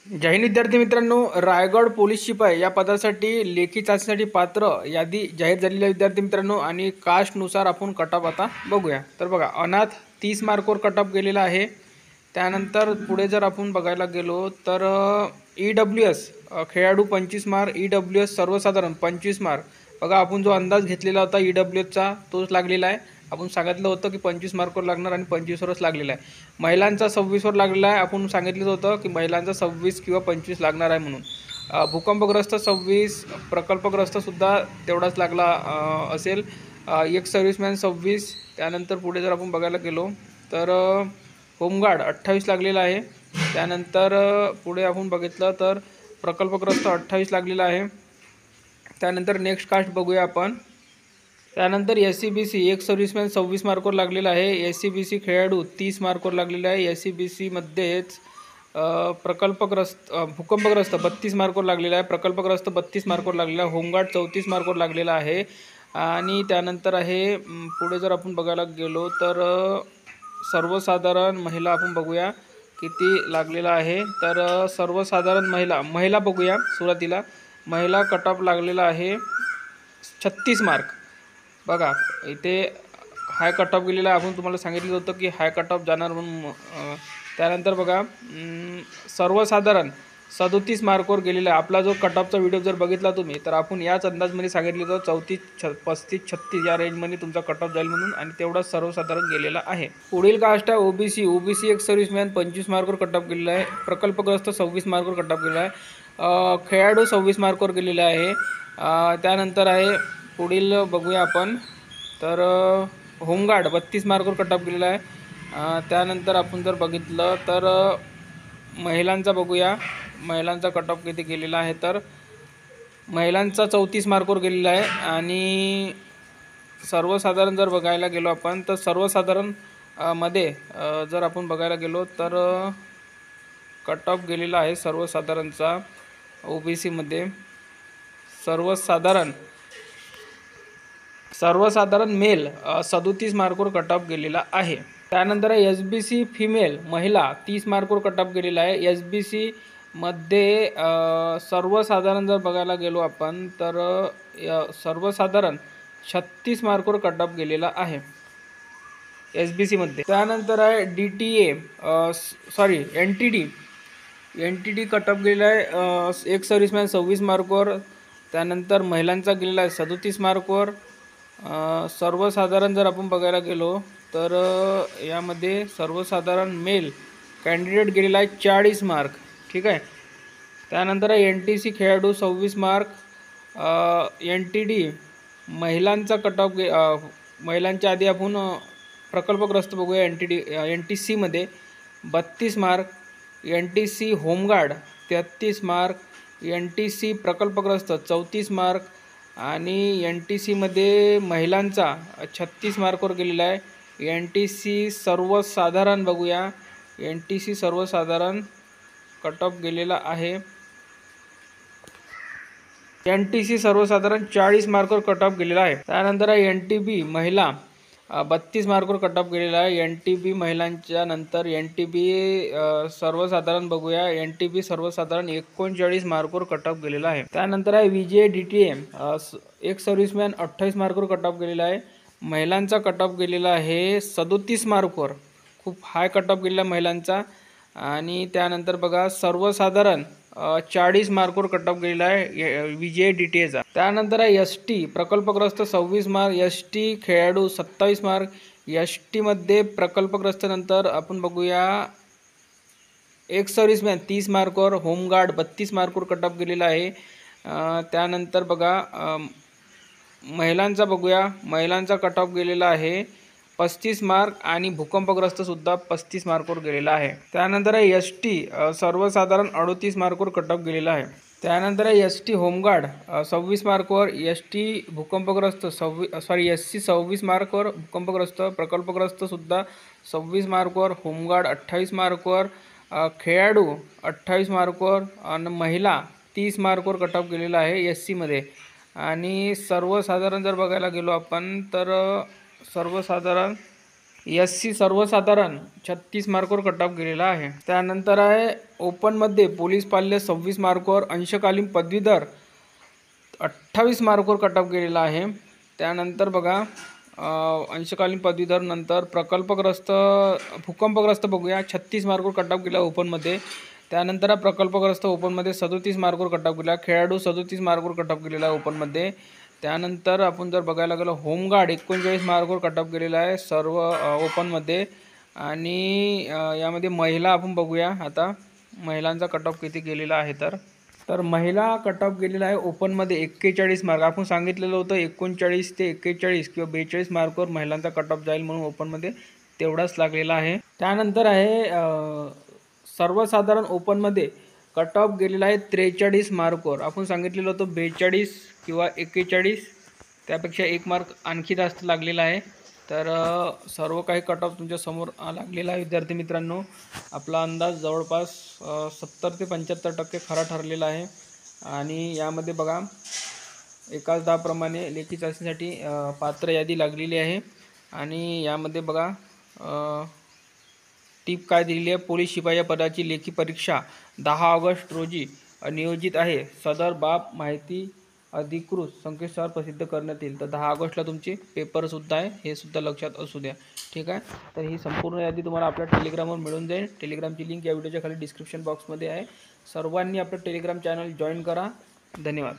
जय हिंद विद्यार्थी मित्रांनो, रायगड पोलीस शिपाई या पदासाठी लेखी चाचणीसाठी पात्र यादी जाहीर झालेली आहे विद्यार्थी मित्रांनो। आणि कास्टनुसार आपण कटअप आता बघूया। तर बघा, अनाथ 30 मार्कवर कटअप गेलेला आहे। त्यानंतर पुढे जर आपण बघायला गेलो तर EWS खेळाडू 25 मार्क, EWS सर्वसाधारण 25 मार्क। बघा, आपण जो अंदाज घेतलेला होता EWSचा तोच लागलेला आहे। आपण सांगितलं होतं की 25 मार्कवर लागणार आणि 25वरच लागलेला आहे। महिलांचा 26वर लागलेला आहे। आपण सांगितलं होतं की महिलांचा 26 किंवा 25 लागणार आहे म्हणून। भूकंपग्रस्त 26, प्रकल्पग्रस्तसुद्धा तेवढाच लागला असेल। एक सर्व्हिसमॅन 26। त्यानंतर पुढे जर आपण बघायला गेलो तर होमगार्ड 28 लागलेला आहे। त्यानंतर पुढे आपण बघितलं तर प्रकल्पग्रस्त 28 लागलेला आहे। त्यानंतर नेक्स्ट कास्ट बघूया आपण। त्यानंतर SCBC एक सर्व्हिसमॅन 26 मार्कवर लागलेला आहे। SCBC खेळाडू 30 मार्कवर लागलेला आहे। SCBC मध्येच भूकंपग्रस्त 32 मार्कवर लागलेला आहे। प्रकल्पग्रस्त 32 मार्कवर लागलेला आहे। होमगार्ड 34 मार्कवर लागलेला आहे। आणि त्यानंतर आहे पुढे जर आपण बघायला गेलो तर सर्वसाधारण महिला आपण बघूया किती लागलेला आहे। तर सर्वसाधारण महिला बघूया। सुरुवातीला महिला कटअप लागलेला आहे 36 मार्क। बघा, इथे हाय कटअप गेलेला आहे। आपण तुम्हाला सांगितलं होतं की हाय कटअप जाणार म्हणून। त्यानंतर बघा, सर्वसाधारण 37 मार्कवर गेलेला आहे। आपला जो कटअपचा व्हिडिओ जर बघितला तुम्ही तर आपण याच अंदाजमध्ये सांगितलं होतं 34, 35, 36 या रेंजमध्ये तुमचा कटअप जाईल म्हणून, आणि तेवढाच सर्वसाधारण गेलेला आहे। पुढील कास्ट आहे OBC एक सर्व्हिसमॅन 25 मार्कवर कटअप गेलेला आहे। प्रकल्पग्रस्त 26 मार्कवर कटअप गेलेला आहे। खेळाडू 26 मार्कवर गेलेला आहे। त्यानंतर आहे पुढील बघूया आपण तर होमगार्ड 32 मार्कवर कटअप गेलेला आहे। त्यानंतर आपण जर बघितलं तर महिलांचा बघूया, महिलांचा कटअप किती गेलेला आहे। तर महिलांचा 34 मार्कवर गेलेला आहे। आणि सर्वसाधारण जर बघायला गेलो आपण तर सर्वसाधारण मध्ये जर आपण बघायला गेलो तर कटअप गेलेला आहे सर्वसाधारणचा OBC मध्ये सर्वसाधारण मेल 37 मार्कवर कटअप गेलेला आहे। त्यानंतर SBC फिमेल महिला 30 मार्कवर कटअप गेलेला आहे। SBC मध्ये सर्वसाधारण जर बघायला गेलो आपण तर सर्वसाधारण 36 मार्कवर कटअप गेलेला आहे SBC मध्ये। त्यानंतर आहे NTD कटअप गेलेला आहे एक सर्व्हिसमॅन 26 मार्कवर। त्यानंतर महिलांचा गेलेला आहे 37 मार्कवर। सर्वसाधारण जर आपण बघायला गेलो तर यामध्ये सर्वसाधारण मेल कॅन्डिडेट गेलेला आहे 40 मार्क, ठीक आहे। त्यानंतर NTC खेळाडू 26 मार्क। NTD महिलांचा कटअप महिलांच्या आधी आपण प्रकल्पग्रस्त बघूया। NTC मध्ये 32 mark. NTC home guard 33 mark. NTC प्रकल्पग्रस्त 34 मार्क। आणि NTC मध्ये महिलांचा 36 मार्कवर गेलेला आहे। NTC सर्वसाधारण बघूया, NTC सर्वसाधारण कटअप गेलेला आहे। NTC सर्वसाधारण 40 मार्कवर कटअप गेलेला आहे। त्यानंतर NTB महिला 32 मार्कवर कटअप गेलेला आहे। NTB महिलांच्या नंतर NTB सर्वसाधारण बघूया, NTB सर्वसाधारण 39 मार्कवर कटअप गेलेला आहे। त्यानंतर आहे VJDTM एक सर्व्हिसमॅन 28 मार्कवर कटअप गेलेला आहे। महिलांचा कटअप गेलेला आहे 37 मार्कवर, खूप हाय कटअप गेलेला महिलांचा। आणि त्यानंतर बघा, सर्वसाधारण 40 मार्कवर कटअप गेलेला आहे VJDTAचा। त्यानंतर आहे ST प्रकल्पग्रस्त 26 मार्क। ST खेळाडू 27 मार्क। ST मध्ये प्रकल्पग्रस्त नंतर आपण बघूया एक सर्व्हिसमॅन 30 मार्कवर। होमगार्ड 32 मार्कवर कटअप गेलेला आहे। त्यानंतर बघा, महिलांचा बघूया, महिलांचा कटअप गेलेला आहे 35 मार्क। आणि भूकंपग्रस्तसुद्धा 35 मार्कवर गेलेला आहे। त्यानंतर आहे ST सर्वसाधारण 38 मार्कवर कटअप गेलेला आहे। त्यानंतर आहे ST होमगार्ड 26 मार्कवर। ST भूकंपग्रस्त SC 26 मार्कवर। भूकंपग्रस्त प्रकल्पग्रस्तसुद्धा 26 मार्कवर। होमगार्ड 28 मार्कवर। खेळाडू 28 मार्कवर। आणि महिला 30 मार्कवर कटअप गेलेला आहे SC मध्ये। आणि सर्वसाधारण जर बघायला गेलो आपण तर सर्वसाधारण SC सर्वसाधारण 36 मार्कवर कट ऑफ गेलेला आहे. त्यानंतर आहे ओपनमध्ये पोलीस पाल्य 26 मार्कवर, अंशकालीन पदवीधर 28 मार्कवर कट ऑफ गेलेला आहे. त्यानंतर बघा अंशकालीन पदवीधर नंतर प्रकल्पग्रस्त भूकंपग्रस्त बघूया 36 मार्कवर कट ऑफ गेला ओपनमध्ये. त्यानंतर प्रकल्पग्रस्त ओपनमध्ये 37 मार्कवर कट ऑफ गेला. खेळाडू 37 मार्कवर कट ऑफ गेलेला आहे ओपनमध्ये. त्यानंतर आपण जर बघायला गेलो होमगार्ड 39 मार्कवर कट ऑफ गेलेला आहे सर्व ओपनमध्ये. आणि यामध्ये महिला आपण बघूया आता महिलांचा कट ऑफ किती गेलेला आहे. तर महिला कट ऑफ गेलेला आहे ओपनमध्ये 41 मार्क. आपण सांगितलेलं होतं 39 ते 41 किंवा 42 मार्कवर महिलांचा कट ऑफ जाईल म्हणून ओपनमध्ये तेवढाच लागलेला आहे. त्यानंतर आहे सर्वसाधारण ओपनमध्ये कट ऑफ गेलेला आहे 43 मार्कवर. आपण सांगितलेलं होतं 42 किंवा 41, त्यापेक्षा 1 मार्क आणखी जास्त लागलेला आहे. तर सर्व काही कट ऑफ तुमच्यासमोर लागलेला आहे विद्यार्थी मित्रांनो. आपला अंदाज जवळपास 70 ते 75% खरा ठरलेला आहे. आणि यामध्ये बघा एकाच दहाप्रमाणे लेखी चाचणीसाठी पात्र यादी लागलेली आहे. आणि यामध्ये बघा टीप काय दिलेली आहे, पोलीस शिपाई या पदाची लेखी परीक्षा 10 ऑगस्ट रोजी नियोजित आहे. सदर बाब माहिती अधिकृत संकेतस्थळावर प्रसिद्ध करण्यात येईल. तर 10 ऑगस्टला तुमचे पेपरसुद्धा आहे, हे सुद्धा लक्षात असू द्या. ठीक आहे. तर ही संपूर्ण यादी तुम्हाला आपल्या टेलिग्रामवर मिळून जाईल. टेलिग्रामची लिंक या व्हिडिओच्या खाली डिस्क्रिप्शन बॉक्समध्ये आहे. सर्वांनी आपलं टेलिग्राम चॅनल जॉईन करा. धन्यवाद.